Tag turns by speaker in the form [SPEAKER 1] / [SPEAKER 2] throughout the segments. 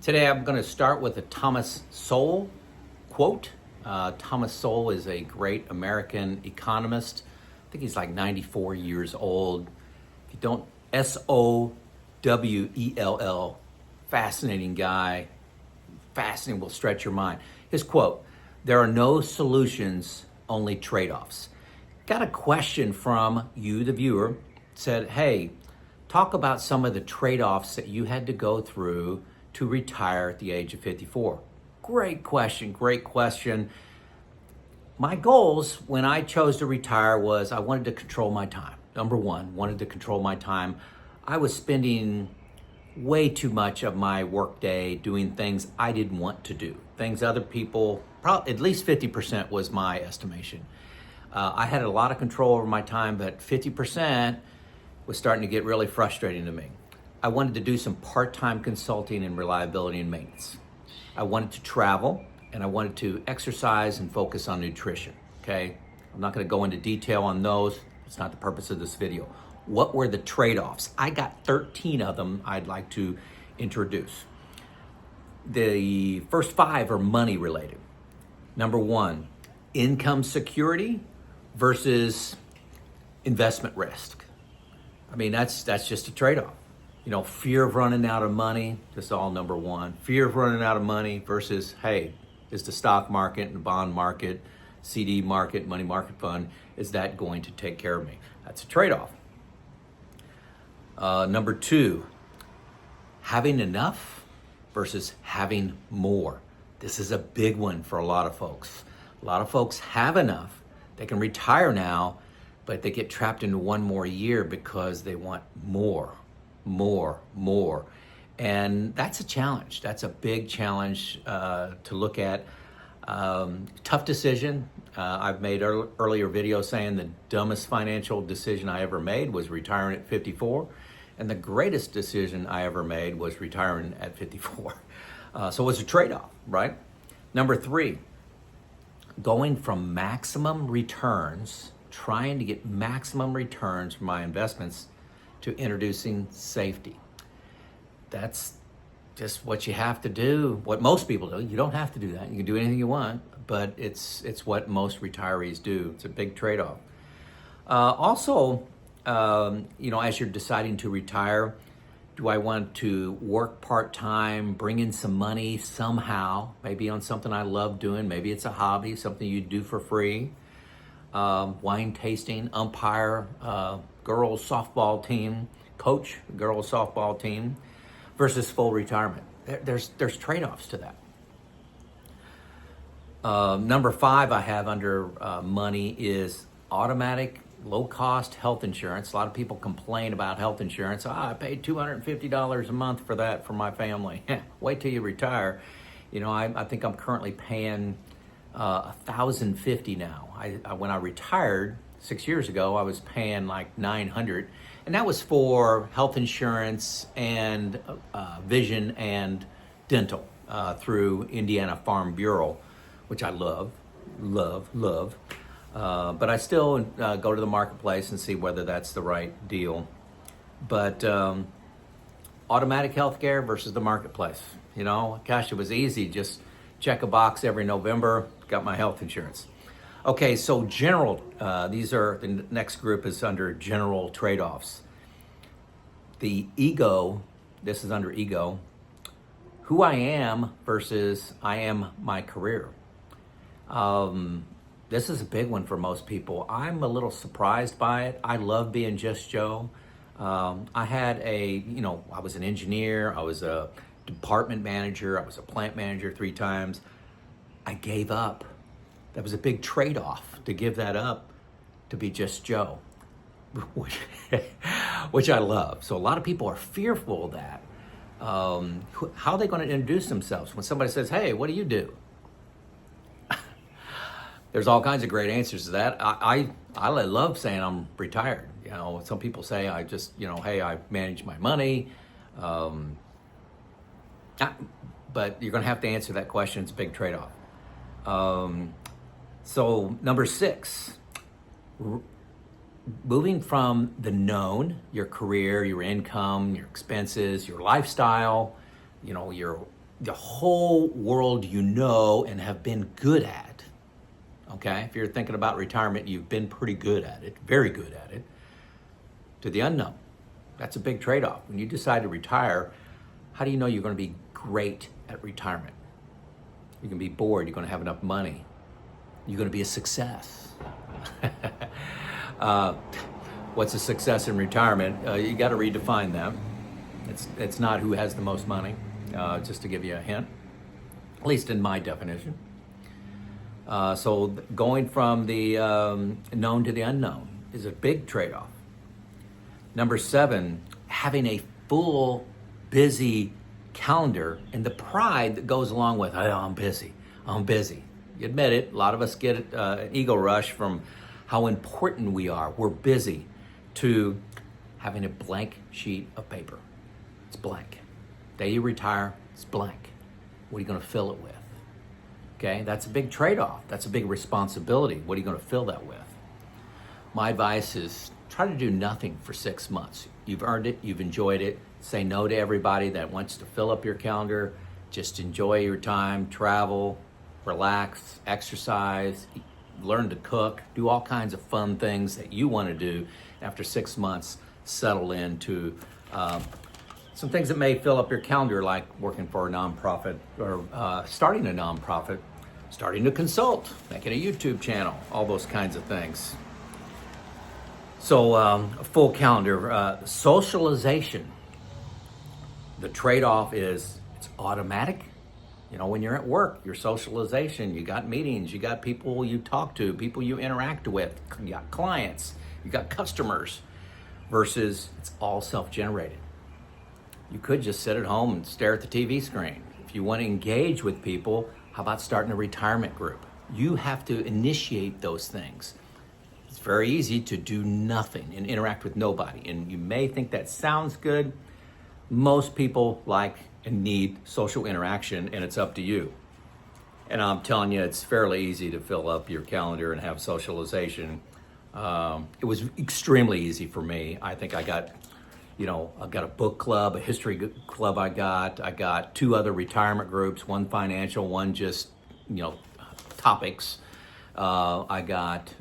[SPEAKER 1] Today I'm going to start with a Thomas Sowell quote. Thomas Sowell is a great American economist. I think he's like 94 years old. If you don't, Sowell, fascinating guy, fascinating, will stretch your mind. His quote, "There are no solutions, only trade-offs." Got a question from you, the viewer, said, hey, talk about some of the trade-offs that you had to go through to retire at the age of 54. Great question, great question. My goals when I chose to retire was I wanted to control my time. Number one, wanted to control my time. I was spending way too much of my workday doing things I didn't want to do. Things other people, probably at least 50% was my estimation. I had a lot of control over my time, but 50% was starting to get really frustrating to me. I wanted to do some part-time consulting in reliability and maintenance. I wanted to travel, and I wanted to exercise and focus on nutrition, okay? I'm not gonna go into detail on those. It's not the purpose of this video. What were the trade-offs? I got 13 of them I'd like to introduce. The first 5 are money related. Number 1, income security versus investment risk. I mean, that's just a trade-off. You know, fear of running out of money, that's all number 1. Fear of running out of money versus, hey, is the stock market and the bond market, CD market, money market fund, is that going to take care of me? That's a trade-off. Number 2, having enough versus having more. This is a big one for a lot of folks. A lot of folks have enough. They can retire now, but they get trapped into one more year because they want more. And that's a challenge. That's a big challenge to look at. Tough decision. I've made earlier videos saying the dumbest financial decision I ever made was retiring at 54. And the greatest decision I ever made was retiring at 54. So it's a trade-off, right? Number 3, going from maximum returns, trying to get maximum returns from my investments to introducing safety. That's just what you have to do, what most people do. You don't have to do that. You can do anything you want, but it's what most retirees do. It's a big trade-off. Also, you know, as you're deciding to retire, do I want to work part-time, bring in some money somehow, maybe on something I love doing, maybe it's a hobby, something you do for free, wine tasting, umpire, girls softball team, coach girls softball team, versus full retirement. There's trade-offs to that. Number 5 I have under money is automatic low-cost health insurance. A lot of people complain about health insurance. I paid $250 a month for that for my family. Wait till you retire. You know, I think I'm currently paying $1,050 now. When I retired 6 years ago, I was paying like $900, and that was for health insurance and vision and dental through Indiana Farm Bureau, which I love. But I still go to the marketplace and see whether that's the right deal. But automatic healthcare versus the marketplace. You know, gosh, it was easy. Just check a box every November, got my health insurance. Okay, so general, the next group is under general trade-offs. The ego, this is under ego, who I am versus I am my career. This is a big one for most people. I'm a little surprised by it. I love being just Joe. I had I was an engineer, I was a department manager, I was a plant manager 3 times. I gave up. That was a big trade-off to give that up to be just Joe, which I love. So a lot of people are fearful of that. How are they going to introduce themselves when somebody says, hey, what do you do? There's all kinds of great answers to that. I love saying I'm retired. You know, some people say I just, hey, I manage my money. But you're going to have to answer that question. It's a big trade-off. So number 6, moving from the known, your career, your income, your expenses, your lifestyle, your the whole world you know and have been good at. Okay, if you're thinking about retirement, you've been pretty good at it, very good at it, to the unknown. That's a big trade-off. When you decide to retire, how do you know you're going to be great at retirement? You're going to be bored. You're going to have enough money. You're going to be a success. What's a success in retirement? You got to redefine that. It's not who has the most money, just to give you a hint, at least in my definition. So going from the known to the unknown is a big trade-off. Number 7, having a full, busy calendar and the pride that goes along with, oh, I'm busy. You admit it, a lot of us get an ego rush from how important we are. We're busy, to having a blank sheet of paper. It's blank. Day you retire, it's blank. What are you going to fill it with? Okay, that's a big trade-off. That's a big responsibility. What are you going to fill that with? My advice is try to do nothing for 6 months. You've earned it. You've enjoyed it. Say no to everybody that wants to fill up your calendar. Just enjoy your time, travel, relax, exercise, learn to cook, do all kinds of fun things that you want to do. After 6 months, settle into some things that may fill up your calendar, like working for a nonprofit or starting a nonprofit, starting to consult, making a YouTube channel, all those kinds of things. So a full calendar. Socialization. The trade-off is it's automatic. You know, when you're at work, your socialization, you got meetings, you got people you talk to, people you interact with, you got clients, you got customers, versus it's all self-generated. You could just sit at home and stare at the TV screen. If you want to engage with people, how about starting a retirement group? You have to initiate those things. It's very easy to do nothing and interact with nobody. And you may think that sounds good. Most people like and need social interaction, and it's up to you. And I'm telling you, it's fairly easy to fill up your calendar and have socialization. It was extremely easy for me. I think I've got a book club, a history club I got 2 other retirement groups, one financial, one just, topics. I got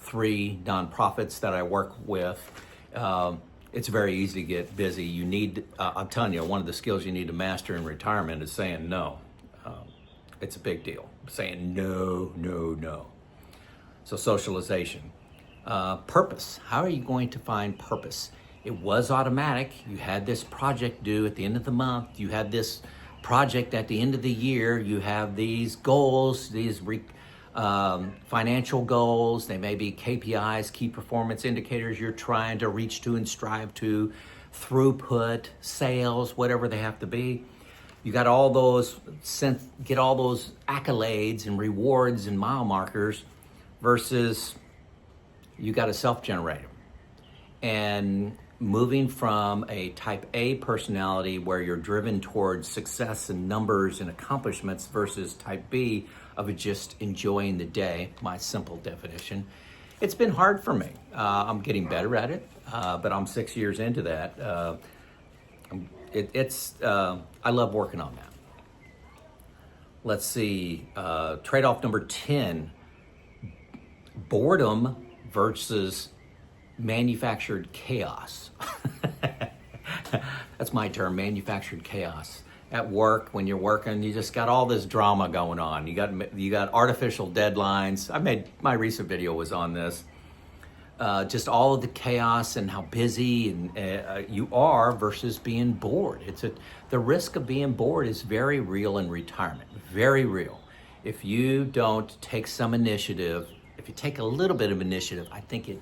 [SPEAKER 1] 3 nonprofits that I work with. It's very easy to get busy. You need, I'm telling you, one of the skills you need to master in retirement is saying no. It's a big deal. Saying no. So socialization. Purpose. How are you going to find purpose? It was automatic. You had this project due at the end of the month. You had this project at the end of the year. You have these goals, these financial goals. They may be KPIs, key performance indicators you're trying to reach to and strive to, throughput, sales, whatever they have to be. You got all those, get all those accolades and rewards and mile markers, versus you got to self-generate them. And moving from a type A personality where you're driven towards success and numbers and accomplishments versus type B of just enjoying the day, my simple definition. It's been hard for me. I'm getting better at it, but I'm 6 years into that. I love working on that. Let's see, trade-off number 10, boredom versus manufactured chaos. That's my term, manufactured chaos. At work, when you're working, you just got all this drama going on. You got artificial deadlines. My recent video was on this. Just all of the chaos and how busy and you are versus being bored. The risk of being bored is very real in retirement, very real. If you don't take some initiative, if you take a little bit of initiative, I think it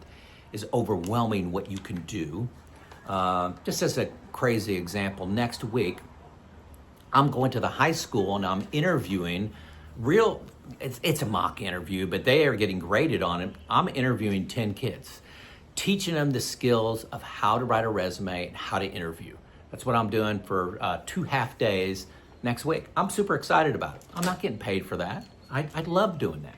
[SPEAKER 1] is overwhelming what you can do. Just as a crazy example, next week, I'm going to the high school and I'm interviewing it's a mock interview, but they are getting graded on it. I'm interviewing 10 kids, teaching them the skills of how to write a resume and how to interview. That's what I'm doing for 2 half days next week. I'm super excited about it. I'm not getting paid for that. I love doing that.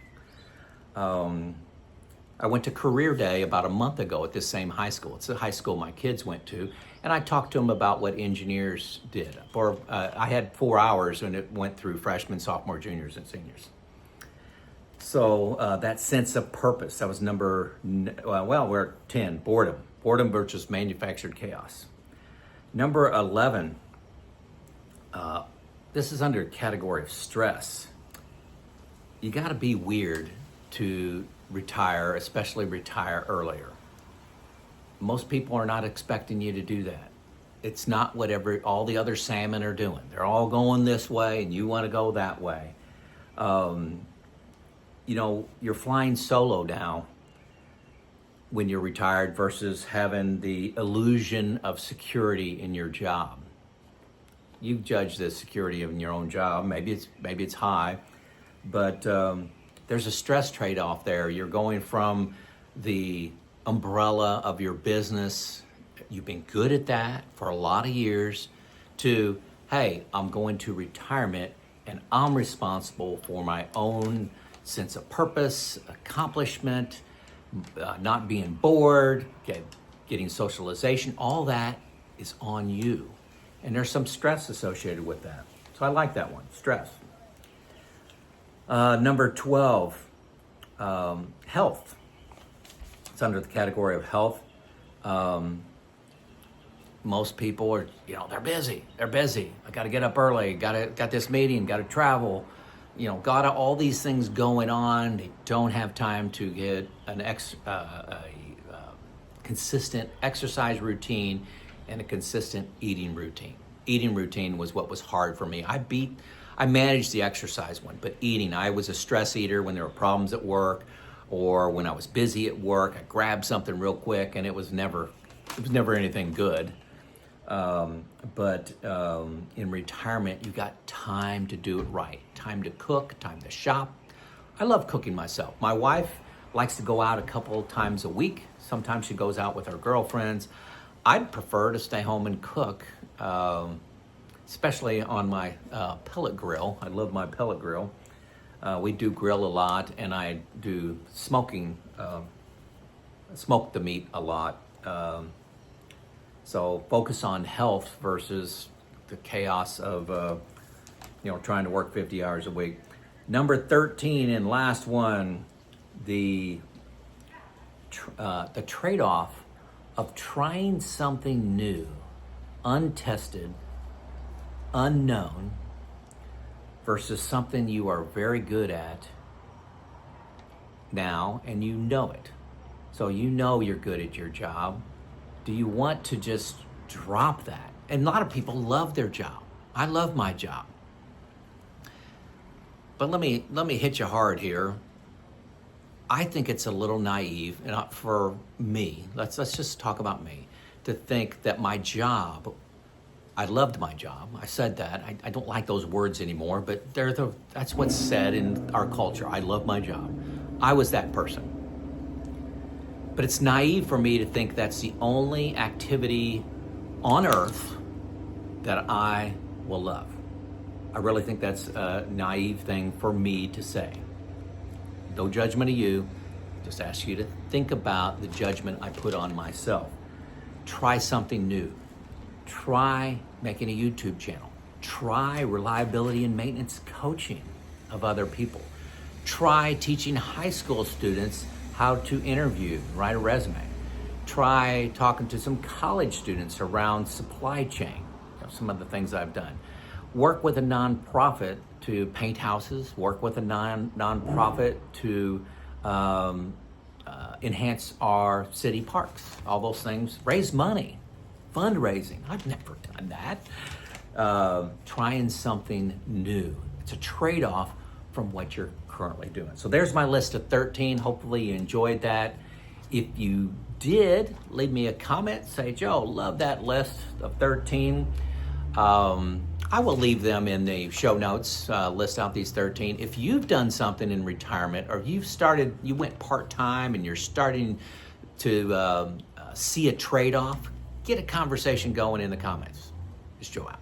[SPEAKER 1] I went to Career Day about a month ago at this same high school. It's the high school my kids went to. And I talked to them about what engineers did. I had 4 hours and it went through freshmen, sophomore, juniors, and seniors. So that sense of purpose, that was we're at 10, boredom. Boredom versus manufactured chaos. Number 11, this is under a category of stress. You gotta be weird to retire, especially retire earlier. Most people are not expecting you to do that. It's not what all the other salmon are doing. They're all going this way and you wanna go that way. You're flying solo now when you're retired versus having the illusion of security in your job. You judge the security in your own job. Maybe it's high, but there's a stress trade-off there. You're going from the umbrella of your business. You've been good at that for a lot of years to, hey, I'm going to retirement and I'm responsible for my own sense of purpose, accomplishment, not being bored, getting socialization. All that is on you. And there's some stress associated with that. So I like that one, stress. Number 12, health. It's under the category of health. Most people are, they're busy. I got to get up early. Got this meeting. Got to travel. Got all these things going on. They don't have time to get a consistent exercise routine and a consistent eating routine. Eating routine was what was hard for me. I managed the exercise one, but eating, I was a stress eater when there were problems at work or when I was busy at work. I grabbed something real quick and it was never anything good. But in retirement, you got time to do it right. Time to cook, time to shop. I love cooking myself. My wife likes to go out a couple times a week. Sometimes she goes out with her girlfriends. I'd prefer to stay home and cook, especially on my pellet grill. I love my pellet grill. We do grill a lot, and I do smoke the meat a lot. So focus on health versus the chaos of trying to work 50 hours a week. Number 13 and last one, the trade-off of trying something new, untested, unknown, versus something you are very good at now and you know it. So you're good at your job. Do you want to just drop that? And a lot of people love their job. I love my job. But let me hit you hard here. I think it's a little naive, and for me, let's just talk about me, to think that my job, I loved my job. I said that. I don't like those words anymore, but that's what's said in our culture. I love my job. I was that person. But it's naive for me to think that's the only activity on earth that I will love. I really think that's a naive thing for me to say. No judgment of you, just ask you to think about the judgment I put on myself. Try something new. Try making a YouTube channel. Try reliability and maintenance coaching of other people. Try teaching high school students how to interview, write a resume. Try talking to some college students around supply chain, some of the things I've done. Work with a nonprofit to paint houses, work with a nonprofit to enhance our city parks, all those things. Raise money, fundraising. I've never done that. Trying something new. It's a trade-off from what you're currently doing. So there's my list of 13. Hopefully you enjoyed that. If you did, leave me a comment. Say, Joe, love that list of 13. I will leave them in the show notes, list out these 13. If you've done something in retirement or you went part-time and you're starting to see a trade-off, get a conversation going in the comments. It's Joe out.